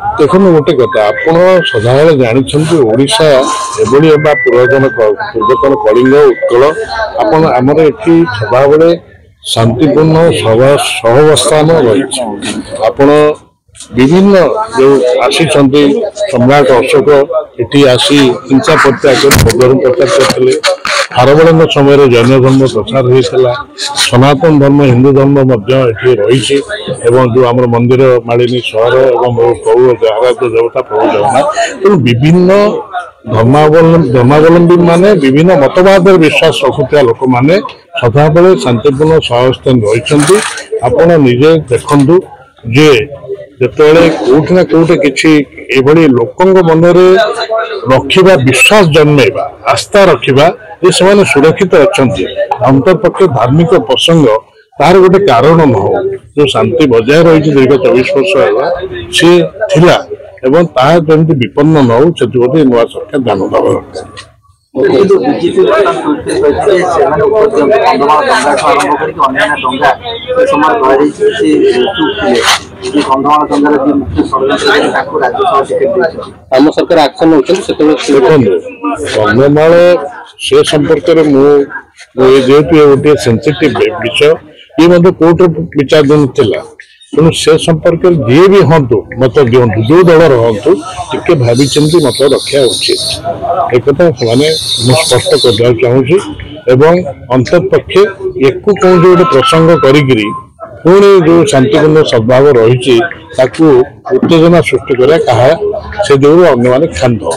देखो गोटे कथा आप सदाबले जानते ओडिशा एभली पूर्वतन कलिंग उत्कल आपण आमर ये सदाबले शांतिपूर्ण सहवस्थान रही आपण विभिन्न जो आसी सम्राट अशोक ये आसी हिंसा प्रत्याचार प्रचार करते खारबल समय जैन धर्म प्रचार होता सनातन धर्म हिंदू धर्म रही जो आम मंदिर मालिनी सहर प्रभु आराध्य देवता प्रभु जगन्नाथ तेणु विभिन्न धर्मावलंबी माने विभिन्न मतवाद विश्वास रखुवा लोक मैंने सदाबले शांतिपूर्ण सहस्थान रही आपण निजे देखु जे जिते कौटि ना कौटि कि लोक मन रखा विश्वास जन्मेवा आस्था रखा ये से सुरक्षित अच्छा अंतरपक्ष धार्मिक प्रसंग तार गोटे कारण न हो जो शांति बजाय रही दीर्घ 24 वर्ष है सी थिला एवं तार जमी विपन्न न हो गोटे नुआ सरकार ध्यान देवा आम सरकार एक्शन कंधमाल से संपर्क में जेहेतु गोटे सेंसिटिव विषय ये कोर्ट विचाराधीन था तेणु से संपर्क जी भी हूँ मत दिंतु जो दलर हूँ टे भाई मत रखा उचित एक स्पष्ट करने चाहूँगी एवं अंतरपक्षे एक कौन गोटे प्रसंग करी पुणी जो शांतिपूर्ण सद्भाव रही उत्तेजना सृष्टि करा से जो अन्य क्षांत हो।